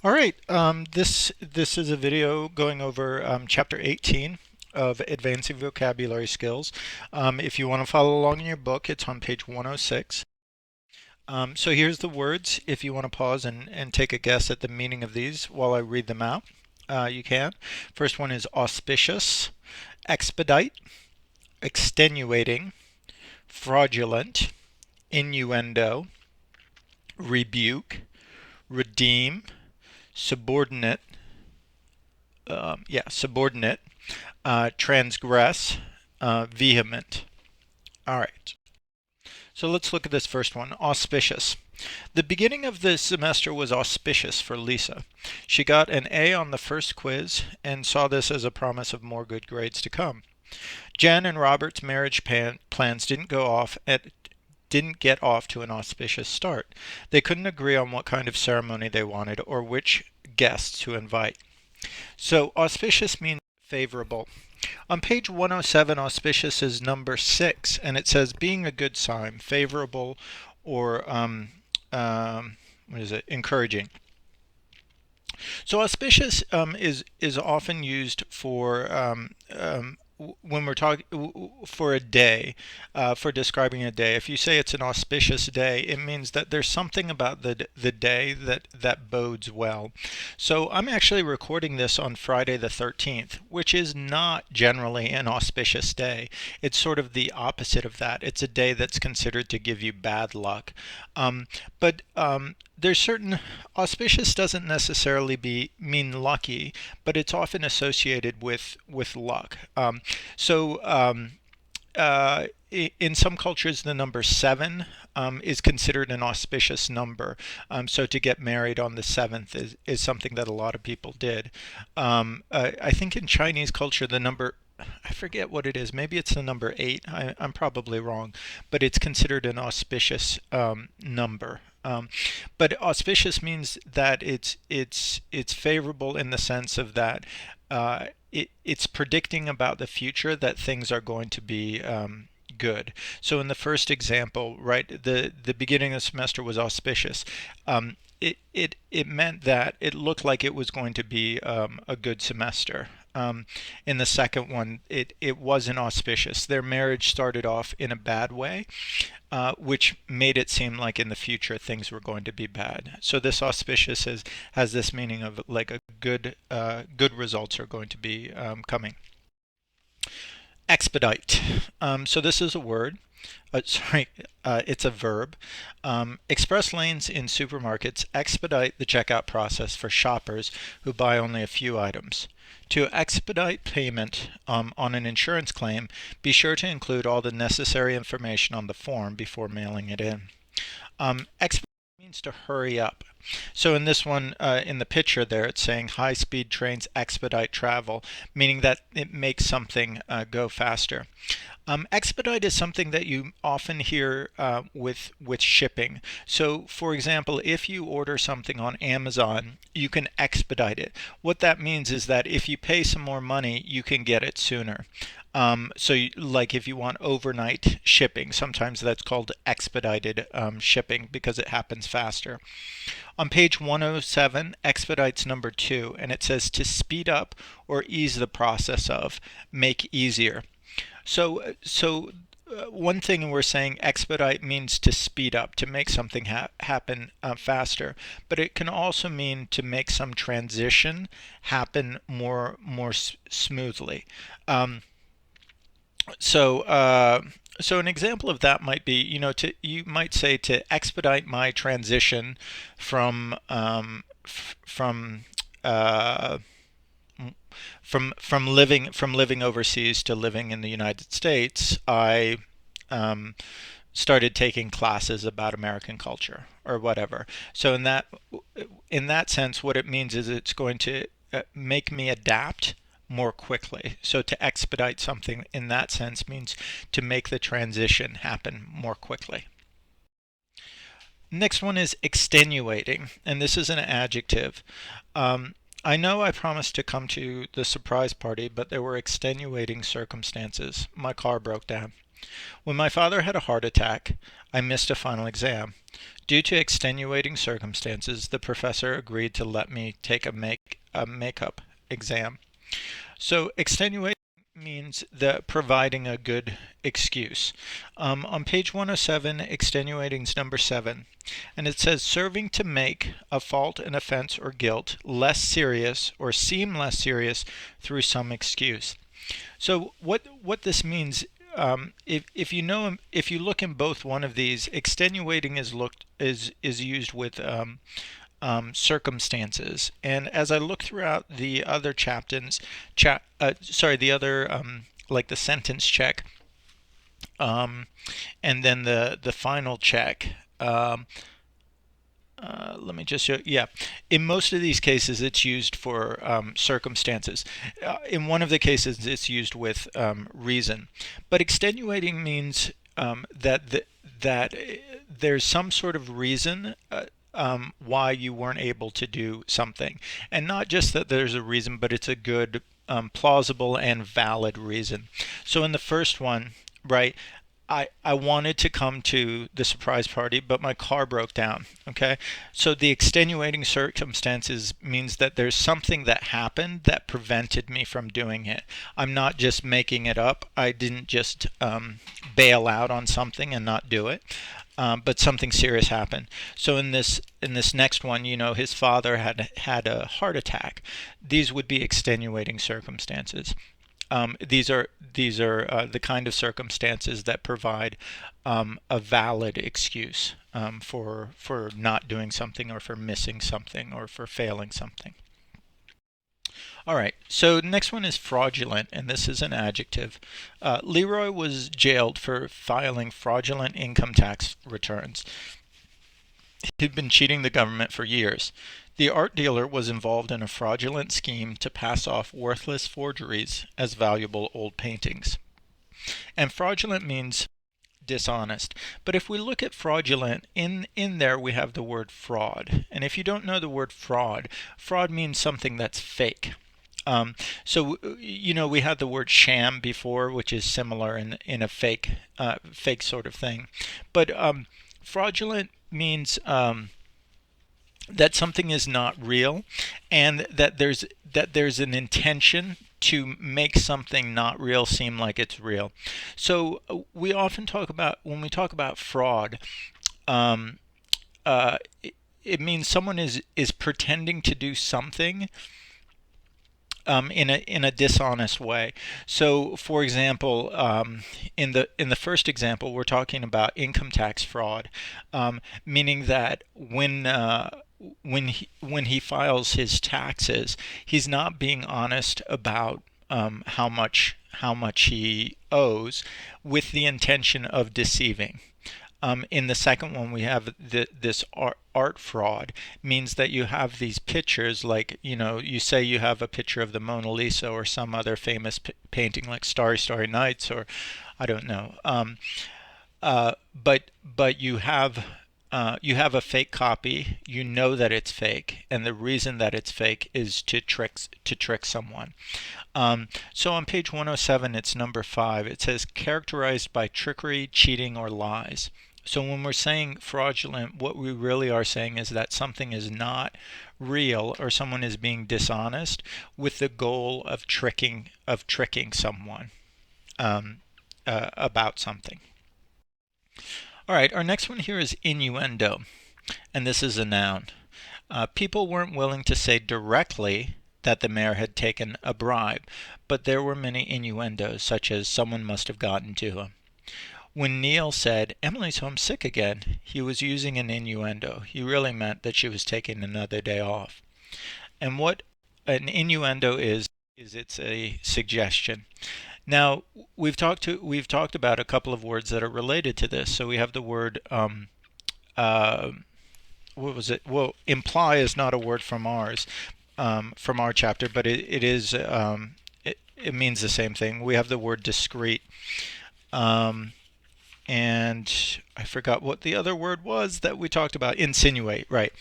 All right, this is a video going over chapter 18 of Advancing Vocabulary Skills. If you want to follow along in your book, it's on page 106. So here's the words. If you want to pause and take a guess at the meaning of these while I read them out, you can. First one is auspicious, expedite, extenuating, fraudulent, innuendo, rebuke, redeem, subordinate, subordinate, transgress, vehement. All right. So let's look at this first one, auspicious. The beginning of the semester was auspicious for Lisa. She got an A on the first quiz and saw this as a promise of more good grades to come. Jen and Robert's marriage plans didn't get off to an auspicious start. They couldn't agree on what kind of ceremony they wanted or which guests to invite. So auspicious means favorable. On page 107, auspicious is number 6, and it says being a good sign, favorable, or encouraging. So auspicious is often used for when we're talking for a day, for describing a day. If you say it's an auspicious day, it means that there's something about the day that bodes well. So I'm actually recording this on Friday the 13th, which is not generally an auspicious day. It's sort of the opposite of that. It's a day that's considered to give you bad luck. But there's certain auspicious doesn't necessarily mean lucky, but it's often associated with luck. In some cultures, the number 7 is considered an auspicious number. So to get married on the 7th is something that a lot of people did. I think in Chinese culture, the number, I forget what it is. Maybe it's the number 8. I'm probably wrong, but it's considered an auspicious number. But auspicious means that it's favorable in the sense of that it's predicting about the future that things are going to be good. So in the first example, right, the beginning of the semester was auspicious. It meant that it looked like it was going to be a good semester. In the second one, it wasn't auspicious. Their marriage started off in a bad way, which made it seem like in the future things were going to be bad. So this auspicious has this meaning of like a good results are going to be coming. Expedite. So this is a word. It's a verb. Express lanes in supermarkets expedite the checkout process for shoppers who buy only a few items. To expedite payment on an insurance claim, be sure to include all the necessary information on the form before mailing it in. Expedite means to hurry up. So in this one, in the picture there, it's saying high-speed trains expedite travel, meaning that it makes something go faster. Expedite is something that you often hear with shipping. So for example, if you order something on Amazon, you can expedite it. What that means is that if you pay some more money, you can get it sooner. Like if you want overnight shipping, sometimes that's called expedited shipping because it happens faster. On page 107, expedite's number 2, and it says to speed up or ease the process of, make easier. So one thing we're saying expedite means to speed up, to make something happen faster, but it can also mean to make some transition happen more smoothly. So an example of that might be, you might say to expedite my transition from living overseas to living in the United States, I started taking classes about American culture or whatever. So in that sense, what it means is it's going to make me adapt more quickly. So to expedite something in that sense means to make the transition happen more quickly. Next one is extenuating, and this is an adjective. I know I promised to come to the surprise party, but there were extenuating circumstances. My car broke down. When my father had a heart attack, I missed a final exam. Due to extenuating circumstances, the professor agreed to let me take a makeup exam. So extenuating means providing a good excuse. On page 107, extenuating is number 7, and it says serving to make a fault, an offense, or guilt less serious or seem less serious through some excuse. So what this means, if you look in both one of these, extenuating is used with circumstances. And as I look throughout the other the other like the sentence check, and then the final check. Let me just show. Yeah, in most of these cases, it's used for circumstances. In one of the cases, it's used with reason. But extenuating means that there's some sort of reason why you weren't able to do something, and not just that there's a reason, but it's a good, plausible, and valid reason. So in the first one, right, I wanted to come to the surprise party, but my car broke down. Okay, so the extenuating circumstances means that there's something that happened that prevented me from doing it. I'm not just making it up. I didn't just bail out on something and not do it. But something serious happened. So in this next one, his father had a heart attack. These would be extenuating circumstances. These are the kind of circumstances that provide a valid excuse for not doing something, or for missing something, or for failing something. All right, so the next one is fraudulent, and this is an adjective. Leroy was jailed for filing fraudulent income tax returns. He'd been cheating the government for years. The art dealer was involved in a fraudulent scheme to pass off worthless forgeries as valuable old paintings. And fraudulent means dishonest. But if we look at fraudulent, in there we have the word fraud. And if you don't know the word fraud means something that's fake. So we had the word sham before, which is similar in a fake sort of thing. But fraudulent means that something is not real, and that there's an intention to make something not real seem like it's real. So we often talk about, when we talk about fraud, it means someone is pretending to do something in a dishonest way. So, for example, in the first example, we're talking about income tax fraud, meaning that when he files his taxes, he's not being honest about how much he owes, with the intention of deceiving. In the second one, we have this art fraud, means that you have these pictures, like, you say you have a picture of the Mona Lisa or some other famous painting like Starry Starry Nights, or I don't know, but you have a fake copy. You know that it's fake, and the reason that it's fake is to trick someone. So on page 107, it's number 5. It says characterized by trickery, cheating, or lies. So when we're saying fraudulent, what we really are saying is that something is not real, or someone is being dishonest with the goal of tricking someone about something. All right, our next one here is innuendo, and this is a noun. People weren't willing to say directly that the mayor had taken a bribe, but there were many innuendos, such as someone must have gotten to him. When Neil said, "Emily's home sick again," he was using an innuendo. He really meant that she was taking another day off. And what an innuendo is it's a suggestion. Now, we've talked about a couple of words that are related to this. So we have the word, what was it? Well, imply is not a word from our chapter, but it is, it means the same thing. We have the word discreet. And I forgot what the other word was that we talked about. Insinuate, right?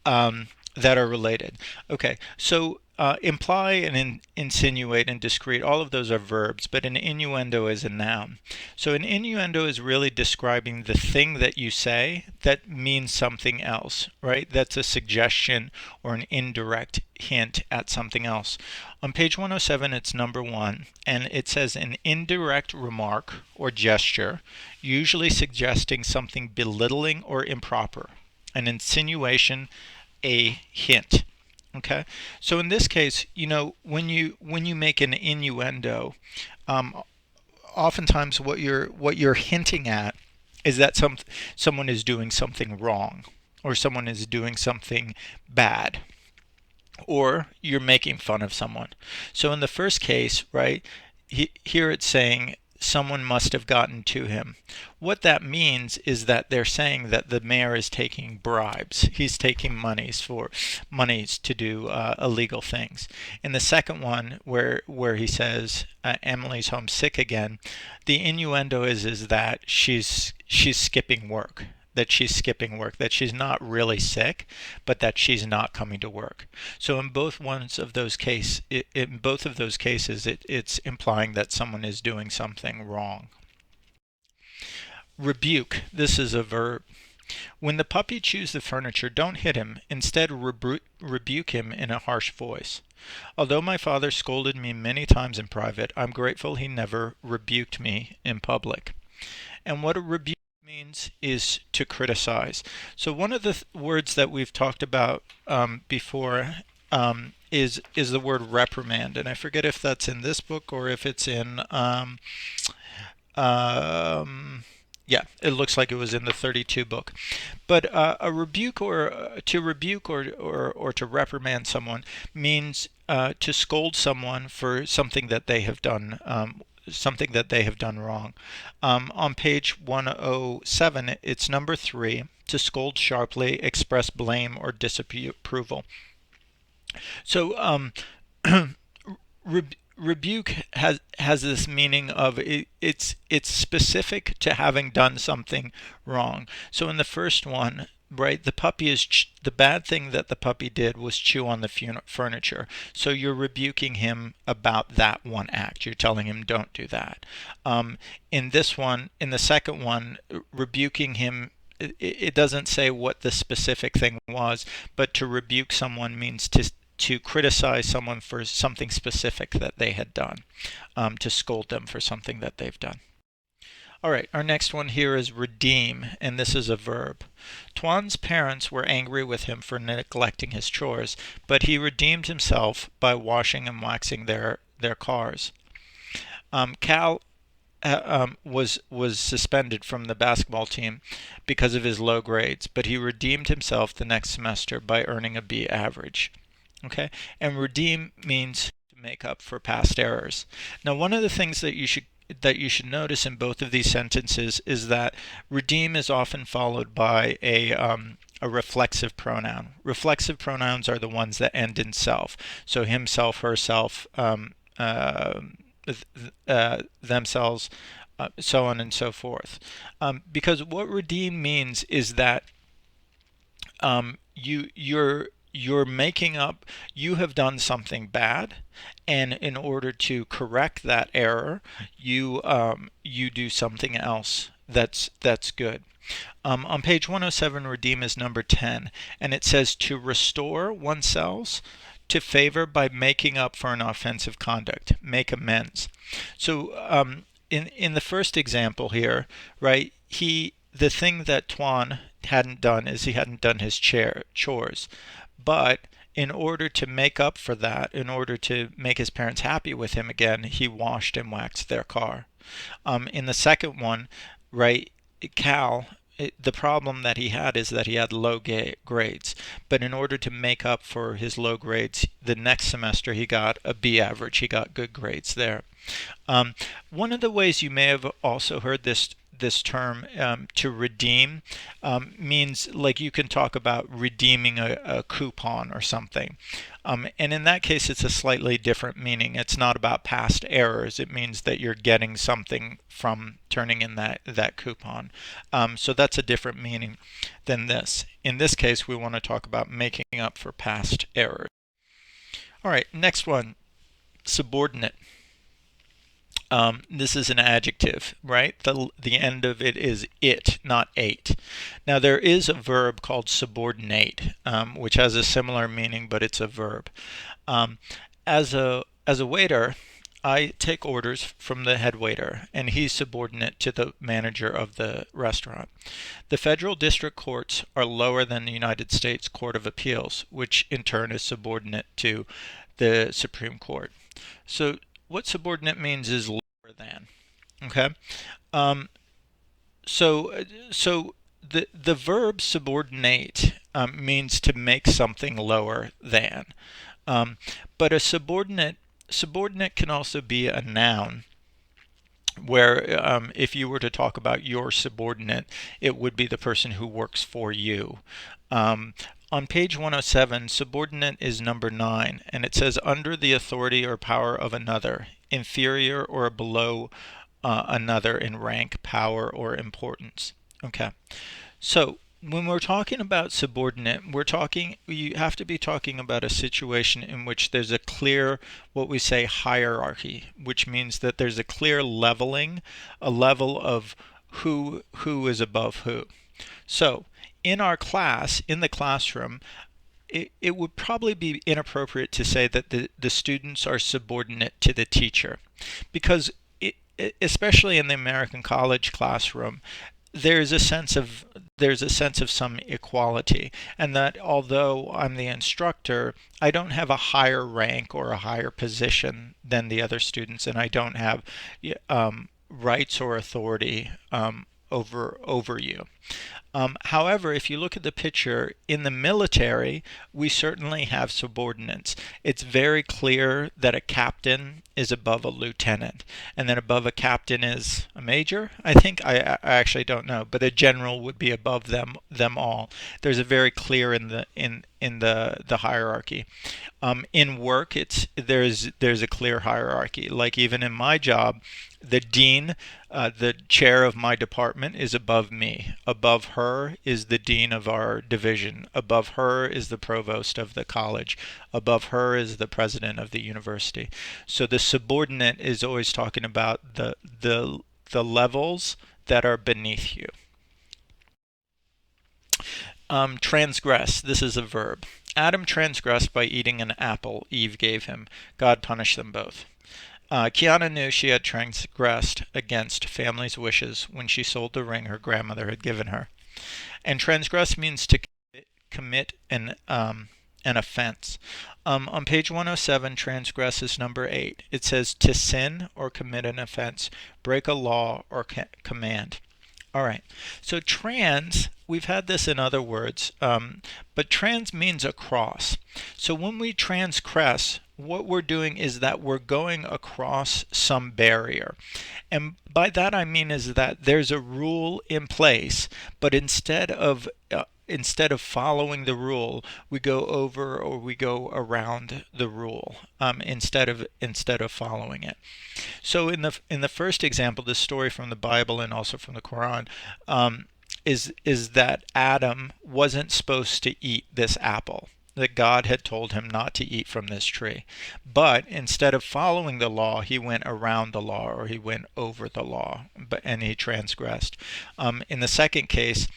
That are related. Okay, so imply and insinuate and discreet, all of those are verbs, but an innuendo is a noun. So an innuendo is really describing the thing that you say that means something else, right? That's a suggestion or an indirect hint at something else. On page 107, it's number 1, and it says an indirect remark or gesture, usually suggesting something belittling or improper. An insinuation, a hint. Okay, so in this case, when you make an innuendo, oftentimes what you're hinting at is that someone is doing something wrong, or someone is doing something bad, or you're making fun of someone. So in the first case, right, here it's saying someone must have gotten to him. What that means is that they're saying that the mayor is taking bribes. He's taking monies to do illegal things. In the second one, where he says Emily's homesick again, the innuendo is that she's skipping work. That she's not really sick, but that she's not coming to work. So in both of those cases, it's implying that someone is doing something wrong. Rebuke. This is a verb. When the puppy chews the furniture, don't hit him. Instead, rebuke him in a harsh voice. Although my father scolded me many times in private, I'm grateful he never rebuked me in public. And what a rebuke means is to criticize. So one of the words that we've talked about before is the word reprimand, and I forget if that's in this book or if it's in yeah, it looks like it was in the 32 book. But a rebuke, or to rebuke, or to reprimand someone means to scold someone for something that they have done wrong. On page 107, it's number 3, to scold sharply, express blame or disapproval. So rebuke has this meaning of it's specific to having done something wrong. So in the first one, right, the bad thing that the puppy did was chew on the furniture. So you're rebuking him about that one act. You're telling him don't do that. In the second one, rebuking him, it doesn't say what the specific thing was, but to rebuke someone means to criticize someone for something specific that they had done, to scold them for something that they've done. All right, our next one here is redeem, and this is a verb. Tuan's parents were angry with him for neglecting his chores, but he redeemed himself by washing and waxing their cars. Cal was suspended from the basketball team because of his low grades, but he redeemed himself the next semester by earning a B average. Okay, and redeem means to make up for past errors. Now, one of the things that you should notice in both of these sentences is that redeem is often followed by a reflexive pronoun. Reflexive pronouns are the ones that end in self. So himself, herself, themselves, so on and so forth. Because what redeem means is that you're making up, you have done something bad, and in order to correct that error, you do something else that's good. On page 107, redeem is number 10, and it says to restore oneself to favor by making up for an offensive conduct, make amends. So in the first example here, right, the thing that Tuan hadn't done is he hadn't done his chores. But in order to make up for that, in order to make his parents happy with him again, he washed and waxed their car. In the second one, right, Cal, the problem that he had is that he had low grades. But in order to make up for his low grades, the next semester he got a B average. He got good grades there. One of the ways you may have also heard this term, to redeem, means like you can talk about redeeming a coupon or something. And in that case, it's a slightly different meaning. It's not about past errors. It means that you're getting something from turning in that coupon. So that's a different meaning than this. In this case, we want to talk about making up for past errors. All right, next one, subordinate. This is an adjective, right? The end of it is it, not ate. Now there is a verb called subordinate, which has a similar meaning, but it's a verb. Um, as a waiter, I take orders from the head waiter, and he's subordinate to the manager of the restaurant. The federal district courts are lower than the United States Court of Appeals, which in turn is subordinate to the Supreme Court. So what subordinate means is lower than. Okay. Um, so the verb subordinate means to make something lower than. Um, but a subordinate can also be a noun, where if you were to talk about your subordinate, it would be the person who works for you. On page 107, subordinate is number 9, and it says under the authority or power of another, inferior or below another in rank, power, or importance. Okay, so when we're talking about subordinate, you have to be talking about a situation in which there's a clear, what we say, hierarchy, which means that there's a clear leveling, a level of who is above who. So in our class, in the classroom, it would probably be inappropriate to say that the students are subordinate to the teacher, because especially in the American college classroom, there's a sense of some equality, and that although I'm the instructor, I don't have a higher rank or a higher position than the other students, and I don't have rights or authority over you. However, if you look at the picture, in the military, we certainly have subordinates. It's very clear that a captain is above a lieutenant, and then above a captain is a major. I think I actually don't know, but a general would be above them all. There's a very clear in the hierarchy. In work, there's a clear hierarchy. Like even in my job, the dean, the chair of my department, is above me. Above her is the dean of our division. Above her is the provost of the college. Above her is the president of the university. So the subordinate is always talking about the levels that are beneath you. Transgress. This is a verb. Adam transgressed by eating an apple Eve gave him. God punished them both. Kiana knew she had transgressed against family's wishes when she sold the ring her grandmother had given her. And transgress means to commit an offense. On page 107, transgress is number 8. It says to sin or commit an offense, break a law or command. All right, so trans, we've had this in other words, but trans means across. So when we transgress, what we're doing is that we're going across some barrier. And by that I mean is that there's a rule in place, but instead of following the rule, we go over or we go around the rule instead of following it. So in the first example, this story from the Bible and also from the Quran, is that Adam wasn't supposed to eat this apple, that God had told him not to eat from this tree. But instead of following the law, he went around the law, or he went over the law, and he transgressed. In the second case,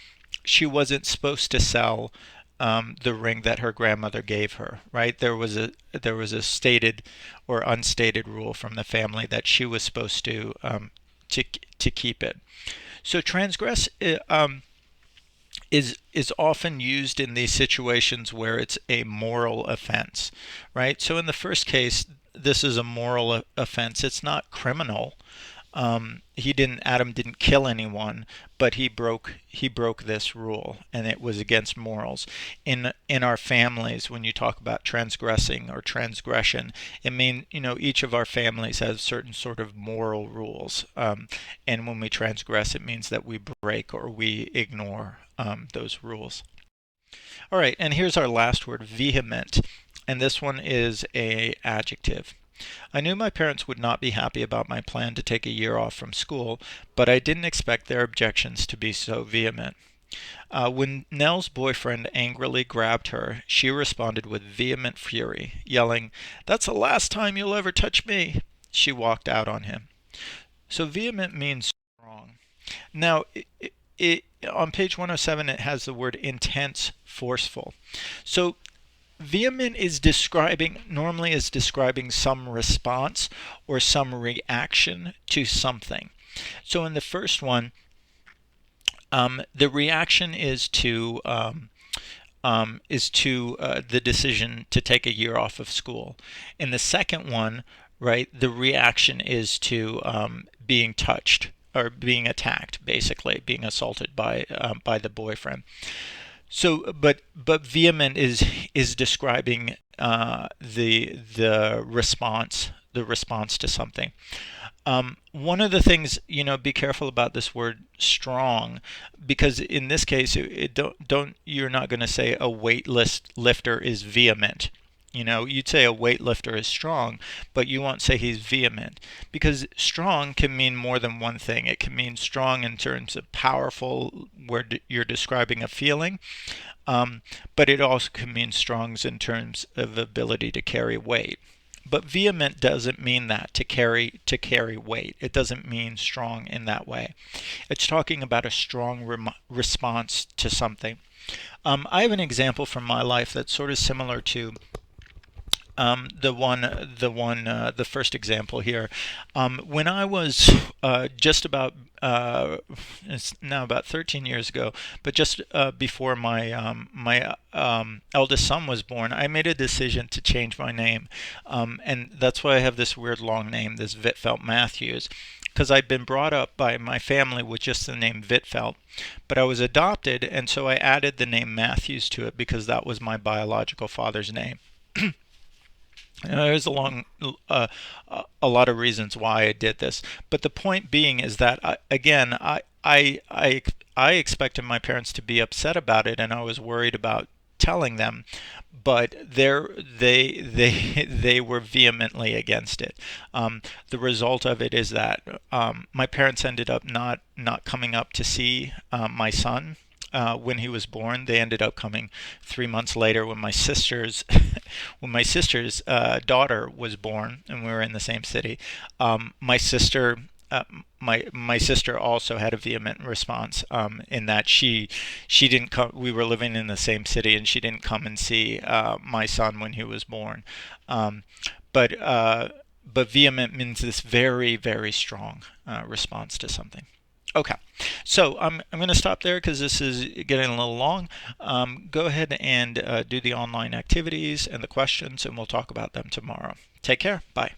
she wasn't supposed to sell the ring that her grandmother gave her, right? There was a stated or unstated rule from the family that she was supposed to keep it. So transgress is often used in these situations where it's a moral offense, right? So in the first case, this is a moral offense. It's not criminal. Adam didn't kill anyone, but he broke this rule, and it was against morals. In our families, when you talk about transgressing or transgression, it means, each of our families has certain sort of moral rules, and when we transgress, it means that we break or we ignore those rules. All right, and here's our last word, vehement, and this one is a adjective. I knew my parents would not be happy about my plan to take a year off from school, but I didn't expect their objections to be so vehement. When Nell's boyfriend angrily grabbed her, she responded with vehement fury, yelling, "That's the last time you'll ever touch me!" She walked out on him. So vehement means strong. Now, on page 107, it has the word intense, forceful. So vehement is normally is describing some response or some reaction to something. So in the first one, the reaction is to the decision to take a year off of school. In the second one, right, the reaction is to being touched or being attacked, basically being assaulted by the boyfriend. So, but vehement is describing the response to something. One of the things, be careful about this word strong, because in this case, you're not going to say a lifter is vehement. You'd say a weightlifter is strong, but you won't say he's vehement, because strong can mean more than one thing. It can mean strong in terms of powerful, where you're describing a feeling, but it also can mean strong in terms of ability to carry weight. But vehement doesn't mean that, to carry weight. It doesn't mean strong in that way. It's talking about a strong response to something. I have an example from my life that's sort of similar to the first example here. When I was just about it's now about 13 years ago, but just before my eldest son was born, I made a decision to change my name, and that's why I have this weird long name, this Hvitfeldt-Matthews, because I'd been brought up by my family with just the name Hvitfeldt, but I was adopted, and so I added the name Matthews to it because that was my biological father's name. There's a lot of reasons why I did this, but the point being is that I expected my parents to be upset about it, and I was worried about telling them, but they were vehemently against it. The result of it is that my parents ended up not coming up to see my son. When he was born. They ended up coming 3 months later when my sister's daughter was born, and we were in the same city. My sister also had a vehement response, in that she didn't come. We were living in the same city, and she didn't come and see my son when he was born. But vehement means this very, very strong response to something. Okay, so I'm going to stop there because this is getting a little long. Go ahead and do the online activities and the questions, and we'll talk about them tomorrow. Take care. Bye.